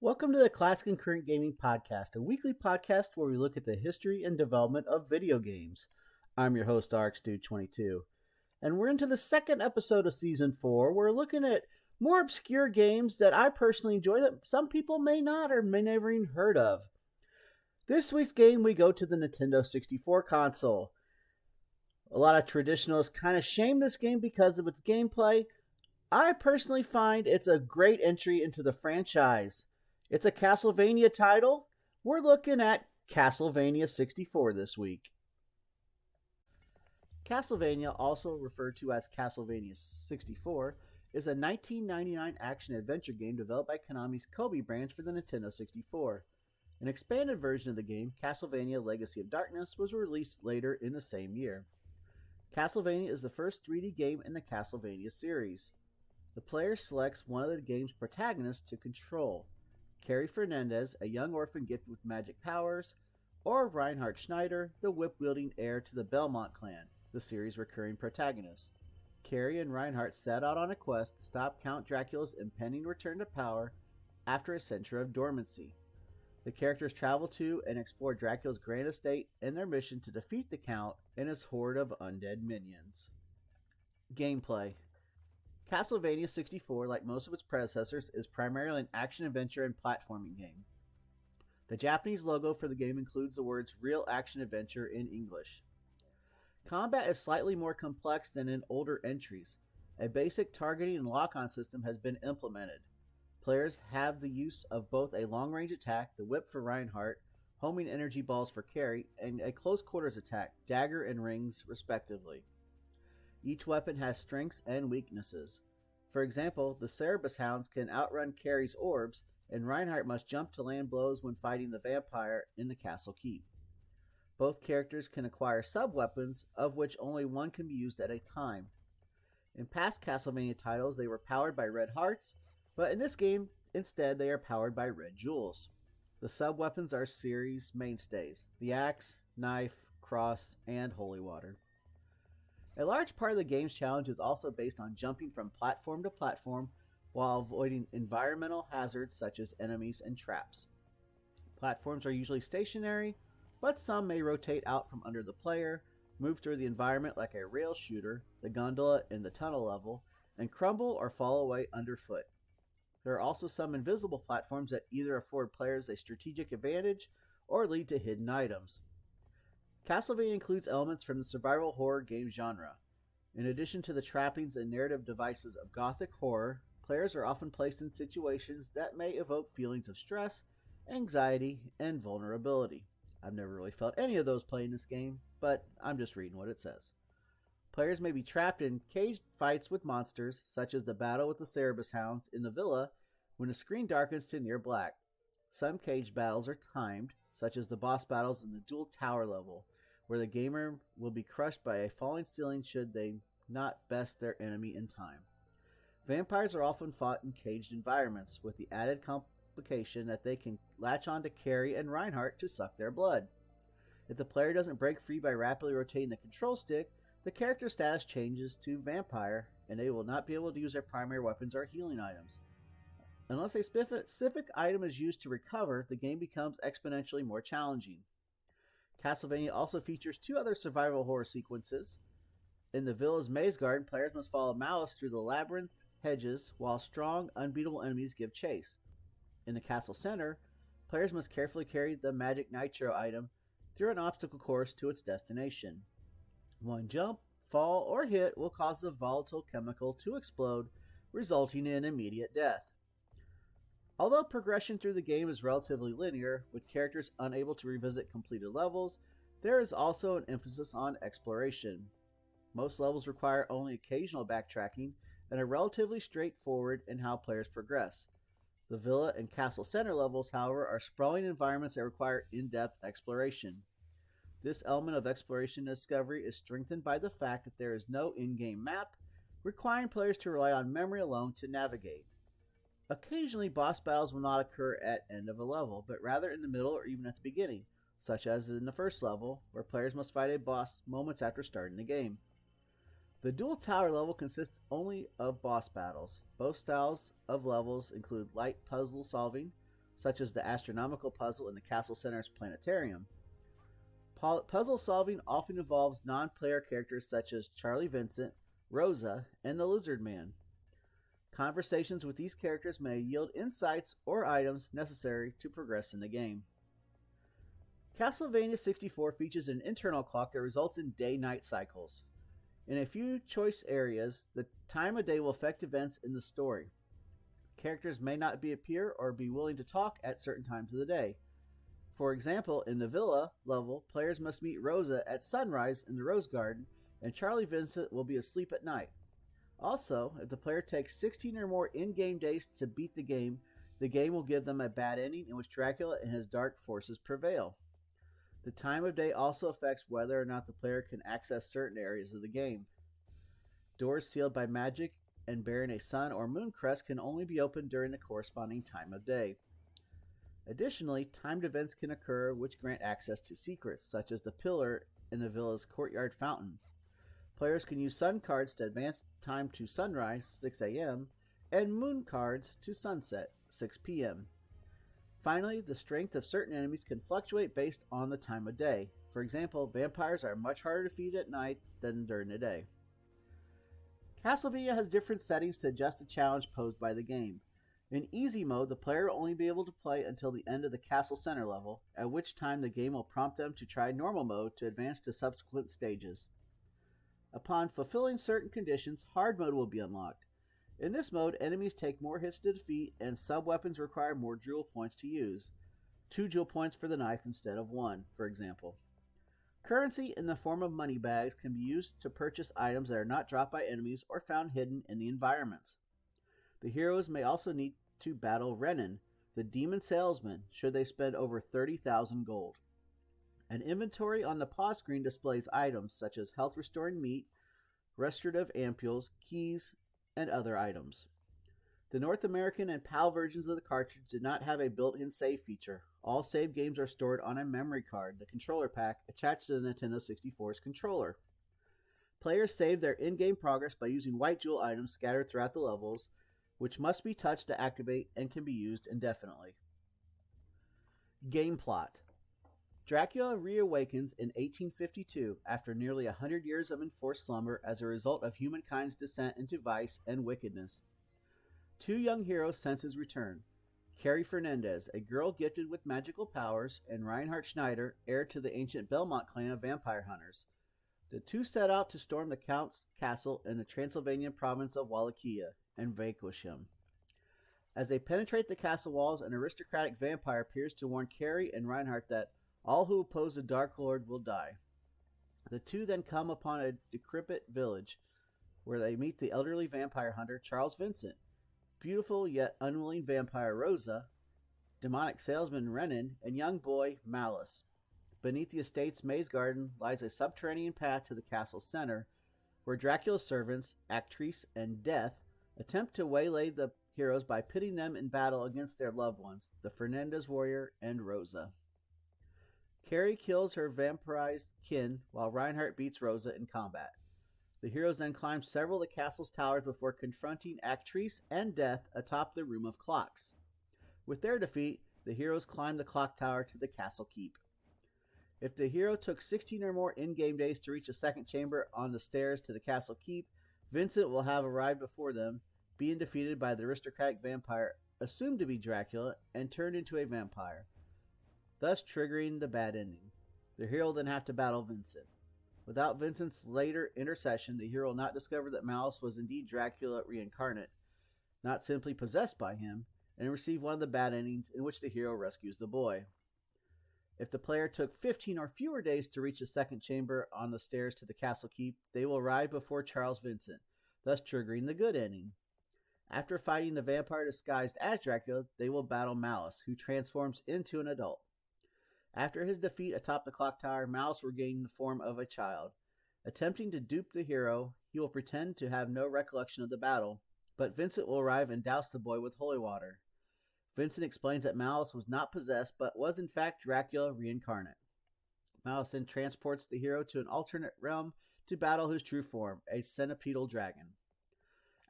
Welcome to the Classic and Current Gaming Podcast, a weekly podcast where we look at the history and development of video games. I'm your host, RxDude22, and we're into the second episode of Season 4. We're looking at more obscure games that I personally enjoy that some people may not or may never even heard of. This week's game, we go to the Nintendo 64 console. A lot of traditionalists kind of shame this game because of its gameplay. I personally find it's a great entry into the franchise. It's a Castlevania title. We're looking at Castlevania 64 this week. Castlevania, also referred to as Castlevania 64, is a 1999 action-adventure game developed by Konami's Kobe branch for the Nintendo 64. An expanded version of the game, Castlevania Legacy of Darkness, was released later in the same year. Castlevania is the first 3D game in the Castlevania series. The player selects one of the game's protagonists to control: Carrie Fernandez, a young orphan gifted with magic powers, or Reinhard Schneider, the whip-wielding heir to the Belmont clan, the series' recurring protagonist. Carrie and Reinhardt set out on a quest to stop Count Dracula's impending return to power after a century of dormancy. The characters travel to and explore Dracula's grand estate in their mission to defeat the Count and his horde of undead minions. Gameplay. Castlevania 64, like most of its predecessors, is primarily an action-adventure and platforming game. The Japanese logo for the game includes the words Real Action Adventure in English. Combat is slightly more complex than in older entries. A basic targeting and lock-on system has been implemented. Players have the use of both a long-range attack, the whip for Reinhardt, homing energy balls for Carrie, and a close-quarters attack, dagger and rings, respectively. Each weapon has strengths and weaknesses. For example, the Cerberus Hounds can outrun Carrie's orbs, and Reinhardt must jump to land blows when fighting the vampire in the castle keep. Both characters can acquire sub-weapons, of which only one can be used at a time. In past Castlevania titles, they were powered by red hearts, but in this game, instead, they are powered by red jewels. The sub-weapons are series mainstays: the axe, knife, cross, and holy water. A large part of the game's challenge is also based on jumping from platform to platform while avoiding environmental hazards such as enemies and traps. Platforms are usually stationary, but some may rotate out from under the player, move through the environment like a rail shooter, the gondola in the tunnel level, and crumble or fall away underfoot. There are also some invisible platforms that either afford players a strategic advantage or lead to hidden items. Castlevania includes elements from the survival horror game genre. In addition to the trappings and narrative devices of gothic horror, players are often placed in situations that may evoke feelings of stress, anxiety, and vulnerability. I've never really felt any of those playing this game, but I'm just reading what it says. Players may be trapped in caged fights with monsters, such as the battle with the Cerberus Hounds in the villa when the screen darkens to near black. Some caged battles are timed, such as the boss battles in the dual tower level, where the gamer will be crushed by a falling ceiling should they not best their enemy in time. Vampires are often fought in caged environments, with the added complication that they can latch on to Carrie and Reinhardt to suck their blood. If the player doesn't break free by rapidly rotating the control stick, the character status changes to Vampire, and they will not be able to use their primary weapons or healing items. Unless a specific item is used to recover, the game becomes exponentially more challenging. Castlevania also features two other survival horror sequences. In the villa's maze garden, players must follow Malice through the labyrinth hedges while strong, unbeatable enemies give chase. In the castle center, players must carefully carry the magic nitro item through an obstacle course to its destination. One jump, fall, or hit will cause the volatile chemical to explode, resulting in immediate death. Although progression through the game is relatively linear, with characters unable to revisit completed levels, there is also an emphasis on exploration. Most levels require only occasional backtracking and are relatively straightforward in how players progress. The villa and castle center levels, however, are sprawling environments that require in-depth exploration. This element of exploration and discovery is strengthened by the fact that there is no in-game map, requiring players to rely on memory alone to navigate. Occasionally, boss battles will not occur at end of a level, but rather in the middle or even at the beginning, such as in the first level, where players must fight a boss moments after starting the game. The dual tower level consists only of boss battles. Both styles of levels include light puzzle solving, such as the astronomical puzzle in the Castle Center's planetarium. Puzzle solving often involves non player characters such as Charlie Vincent, Rosa, and the Lizard Man. Conversations with these characters may yield insights or items necessary to progress in the game. Castlevania 64 features an internal clock that results in day-night cycles. In a few choice areas, the time of day will affect events in the story. Characters may not appear or be willing to talk at certain times of the day. For example, in the Villa level, players must meet Rosa at sunrise in the Rose Garden, and Charlie Vincent will be asleep at night. Also, if the player takes 16 or more in-game days to beat the game will give them a bad ending in which Dracula and his dark forces prevail. The time of day also affects whether or not the player can access certain areas of the game. Doors sealed by magic and bearing a sun or moon crest can only be opened during the corresponding time of day. Additionally, timed events can occur which grant access to secrets, such as the pillar in the villa's courtyard fountain. Players can use sun cards to advance time to sunrise, 6 a.m., and moon cards to sunset, 6 p.m. Finally, the strength of certain enemies can fluctuate based on the time of day. For example, vampires are much harder to defeat at night than during the day. Castlevania has different settings to adjust the challenge posed by the game. In easy mode, the player will only be able to play until the end of the Castle Center level, at which time the game will prompt them to try normal mode to advance to subsequent stages. Upon fulfilling certain conditions, hard mode will be unlocked. In this mode, enemies take more hits to defeat, and sub-weapons require more jewel points to use. 2 jewel points for the knife instead of 1, for example. Currency in the form of money bags can be used to purchase items that are not dropped by enemies or found hidden in the environments. The heroes may also need to battle Renan, the demon salesman, should they spend over 30,000 gold. An inventory on the pause screen displays items such as health-restoring meat, restorative ampules, keys, and other items. The North American and PAL versions of the cartridge did not have a built-in save feature. All save games are stored on a memory card, the controller pack, attached to the Nintendo 64's controller. Players save their in-game progress by using white jewel items scattered throughout the levels, which must be touched to activate and can be used indefinitely. Game plot. Dracula reawakens in 1852 after nearly 100 years of enforced slumber as a result of humankind's descent into vice and wickedness. 2 young heroes sense his return. Carrie Fernandez, a girl gifted with magical powers, and Reinhard Schneider, heir to the ancient Belmont clan of vampire hunters. The 2 set out to storm the Count's castle in the Transylvanian province of Wallachia and vanquish him. As they penetrate the castle walls, an aristocratic vampire appears to warn Carrie and Reinhardt that all who oppose the Dark Lord will die. The 2 then come upon a decrepit village, where they meet the elderly vampire hunter Charles Vincent, beautiful yet unwilling vampire Rosa, demonic salesman Renan, and young boy Malice. Beneath the estate's maze garden lies a subterranean path to the castle center, where Dracula's servants, Actrice and Death, attempt to waylay the heroes by pitting them in battle against their loved ones, the Fernandez warrior and Rosa. Carrie kills her vampirized kin while Reinhardt beats Rosa in combat. The heroes then climb several of the castle's towers before confronting Actrice and Death atop the Room of Clocks. With their defeat, the heroes climb the clock tower to the castle keep. If the hero took 16 or more in-game days to reach a second chamber on the stairs to the castle keep, Vincent will have arrived before them, being defeated by the aristocratic vampire assumed to be Dracula and turned into a vampire, thus triggering the bad ending. The hero will then have to battle Vincent. Without Vincent's later intercession, the hero will not discover that Malice was indeed Dracula reincarnate, not simply possessed by him, and receive one of the bad endings in which the hero rescues the boy. If the player took 15 or fewer days to reach the second chamber on the stairs to the castle keep, they will arrive before Charles Vincent, thus triggering the good ending. After fighting the vampire disguised as Dracula, they will battle Malice, who transforms into an adult. After his defeat atop the clock tower, Malice will gain the form of a child. Attempting to dupe the hero, he will pretend to have no recollection of the battle, but Vincent will arrive and douse the boy with holy water. Vincent explains that Malice was not possessed, but was in fact Dracula reincarnate. Malice then transports the hero to an alternate realm to battle his true form, a centipedal dragon.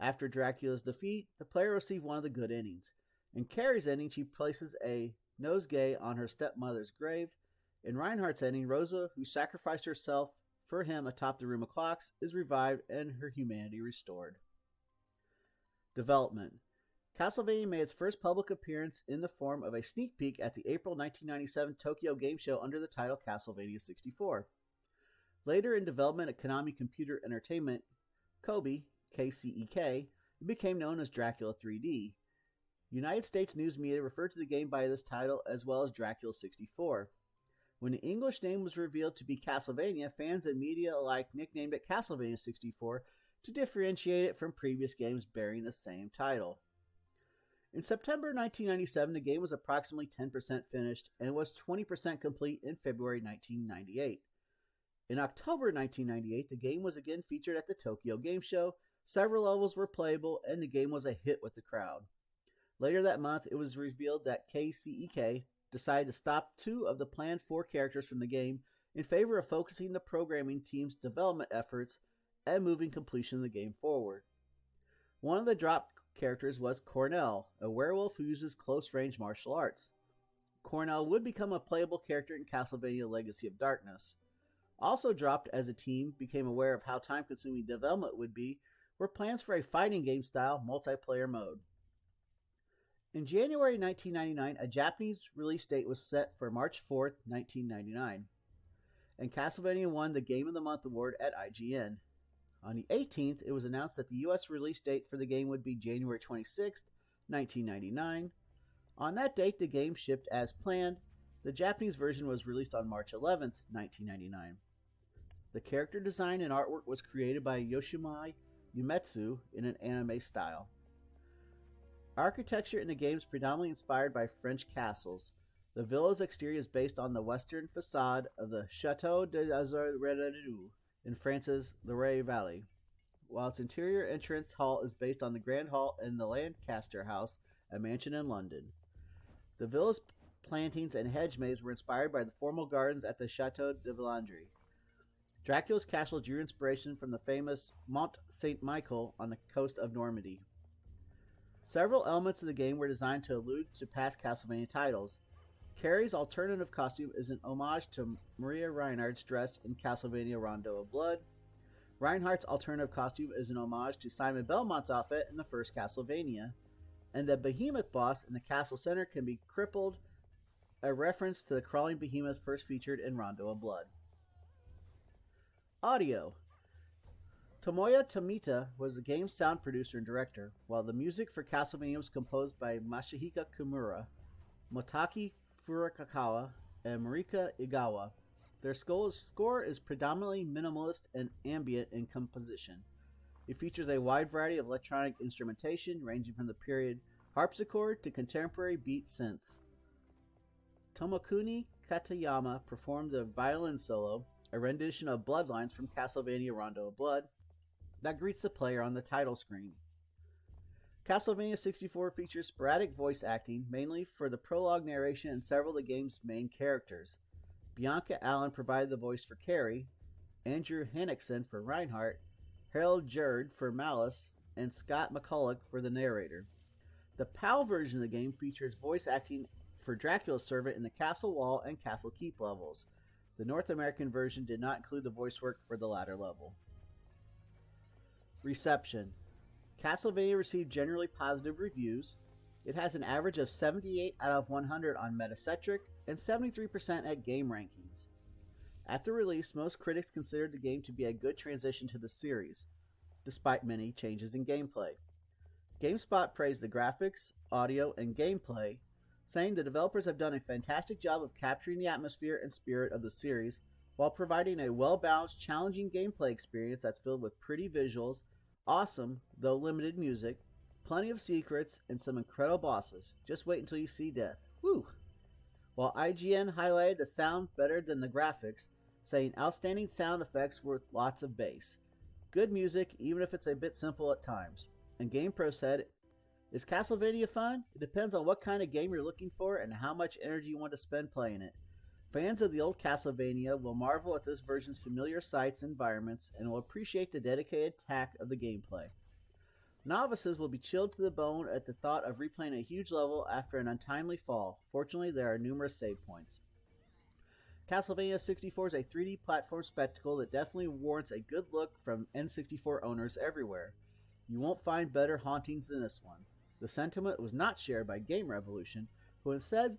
After Dracula's defeat, the player will receive one of the good endings. In Carrie's ending, she places a nosegay on her stepmother's grave. In Reinhardt's ending, Rosa, who sacrificed herself for him atop the room of clocks, is revived and her humanity restored. Development. Castlevania made its first public appearance in the form of a sneak peek at the April 1997 Tokyo Game Show under the title Castlevania 64. Later in development at Konami Computer Entertainment, Kobe, KCEK, it became known as Dracula 3D. United States news media referred to the game by this title as well as Dracula 64. When the English name was revealed to be Castlevania, fans and media alike nicknamed it Castlevania 64 to differentiate it from previous games bearing the same title. In September 1997, the game was approximately 10% finished and was 20% complete in February 1998. In October 1998, the game was again featured at the Tokyo Game Show, several levels were playable, and the game was a hit with the crowd. Later that month, it was revealed that KCEK decided to stop 2 of the planned 4 characters from the game in favor of focusing the programming team's development efforts and moving completion of the game forward. One of the dropped characters was Cornell, a werewolf who uses close-range martial arts. Cornell would become a playable character in Castlevania Legacy of Darkness. Also dropped as the team became aware of how time-consuming development would be were plans for a fighting game-style multiplayer mode. In January 1999, a Japanese release date was set for March 4, 1999, and Castlevania won the Game of the Month award at IGN. On the 18th, it was announced that the U.S. release date for the game would be January 26, 1999. On that date, the game shipped as planned. The Japanese version was released on March 11, 1999. The character design and artwork was created by Yoshimi Umetsu in an anime style. Architecture in the game is predominantly inspired by French castles. The villa's exterior is based on the western facade of the Chateau d'Azur in France's Loire Valley, while its interior entrance hall is based on the Grand Hall in the Lancaster House, a mansion in London. The villa's plantings and hedge maze were inspired by the formal gardens at the Chateau de Villandry. Dracula's castle drew inspiration from the famous Mont Saint-Michel on the coast of Normandy. Several elements of the game were designed to allude to past Castlevania titles. Carrie's alternative costume is an homage to Maria Reinhardt's dress in Castlevania Rondo of Blood. Reinhardt's alternative costume is an homage to Simon Belmont's outfit in the first Castlevania. And the behemoth boss in the castle center can be crippled, a reference to the crawling behemoth first featured in Rondo of Blood. Audio. Tomoya Tomita was the game's sound producer and director, while the music for Castlevania was composed by Masahiko Kimura, Motaki Furukawa, and Marika Igawa. Their score is predominantly minimalist and ambient in composition. It features a wide variety of electronic instrumentation, ranging from the period harpsichord to contemporary beat synths. Tomokuni Katayama performed the violin solo, a rendition of Bloodlines from Castlevania Rondo of Blood, that greets the player on the title screen. Castlevania 64 features sporadic voice acting, mainly for the prologue narration and several of the game's main characters. Bianca Allen provided the voice for Carrie, Andrew Hennickson for Reinhardt, Harold Jerd for Malice, and Scott McCulloch for the narrator. The PAL version of the game features voice acting for Dracula's servant in the Castle Wall and Castle Keep levels. The North American version did not include the voice work for the latter level. Reception. Castlevania received generally positive reviews. It has an average of 78 out of 100 on Metacritic and 73% at Game Rankings. At the release, most critics considered the game to be a good transition to the series, despite many changes in gameplay. GameSpot praised the graphics, audio, and gameplay, saying the developers have done a fantastic job of capturing the atmosphere and spirit of the series while providing a well-balanced, challenging gameplay experience that's filled with pretty visuals, awesome, though limited music, plenty of secrets, and some incredible bosses. Just wait until you see death. Woo! While IGN highlighted the sound better than the graphics, saying outstanding sound effects with lots of bass. Good music, even if it's a bit simple at times. And GamePro said, is Castlevania fun? It depends on what kind of game you're looking for and how much energy you want to spend playing it. Fans of the old Castlevania will marvel at this version's familiar sights and environments and will appreciate the dedicated tack of the gameplay. Novices will be chilled to the bone at the thought of replaying a huge level after an untimely fall. Fortunately, there are numerous save points. Castlevania 64 is a 3D platform spectacle that definitely warrants a good look from N64 owners everywhere. You won't find better hauntings than this one. The sentiment was not shared by Game Revolution, who instead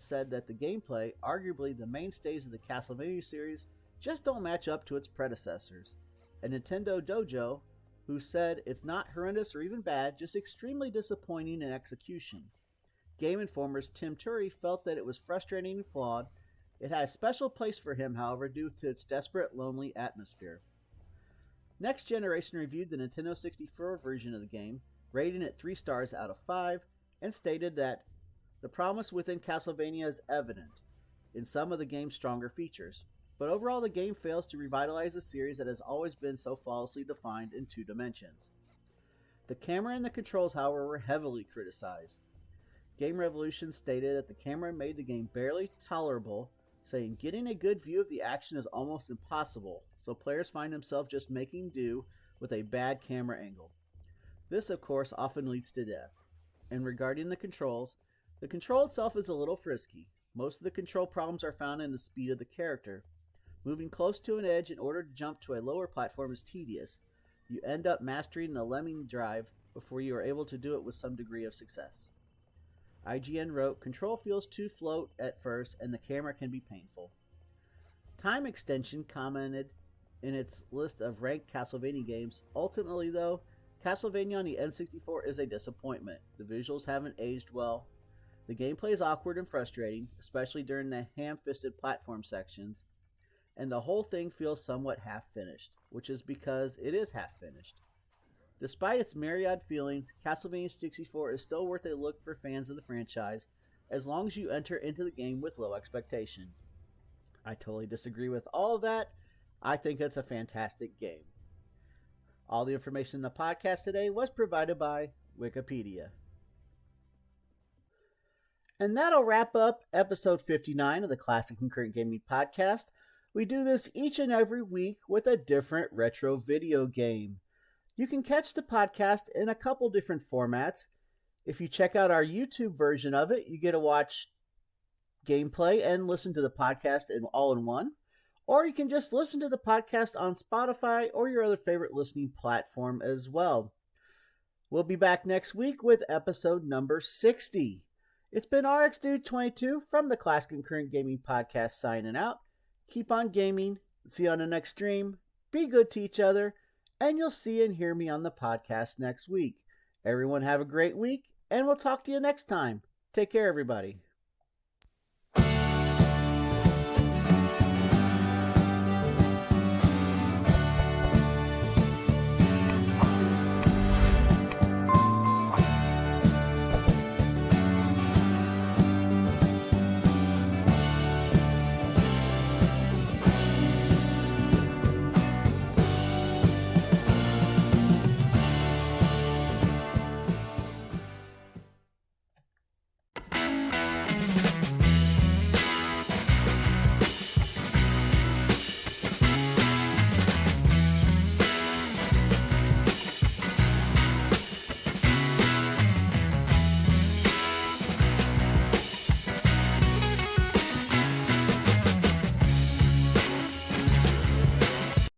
said that the gameplay, arguably the mainstays of the Castlevania series, just don't match up to its predecessors. And Nintendo Dojo, who said it's not horrendous or even bad, just extremely disappointing in execution. Game Informer's Tim Turry felt that it was frustrating and flawed. It had a special place for him, however, due to its desperate, lonely atmosphere. Next Generation reviewed the Nintendo 64 version of the game, rating it 3 stars out of 5, and stated that the promise within Castlevania is evident in some of the game's stronger features, but overall the game fails to revitalize a series that has always been so flawlessly defined in 2 dimensions. The camera and the controls, however, were heavily criticized. Game Revolution stated that the camera made the game barely tolerable, saying getting a good view of the action is almost impossible, so players find themselves just making do with a bad camera angle. This, of course, often leads to death. And regarding the controls, the control itself is a little frisky. Most of the control problems are found in the speed of the character. Moving close to an edge in order to jump to a lower platform is tedious. You end up mastering the lemming drive before you are able to do it with some degree of success. IGN wrote, "Control feels too float at first, and the camera can be painful." Time Extension commented in its list of ranked Castlevania games, "Ultimately, though, Castlevania on the N64 is a disappointment. The visuals haven't aged well. The gameplay is awkward and frustrating, especially during the ham-fisted platform sections, and the whole thing feels somewhat half-finished, which is because it is half-finished. Despite its myriad feelings, Castlevania 64 is still worth a look for fans of the franchise, as long as you enter into the game with low expectations." I totally disagree with all of that. I think it's a fantastic game. All the information in the podcast today was provided by Wikipedia. And that'll wrap up episode 59 of the Classic and Current Gaming Podcast. We do this each and every week with a different retro video game. You can catch the podcast in a couple different formats. If you check out our YouTube version of it, you get to watch gameplay and listen to the podcast all in one. Or you can just listen to the podcast on Spotify or your other favorite listening platform as well. We'll be back next week with episode number 60. It's been RxDude22 from the Classic and Current Gaming Podcast signing out. Keep on gaming. See you on the next stream. Be good to each other. And you'll see and hear me on the podcast next week. Everyone have a great week, and we'll talk to you next time. Take care, everybody.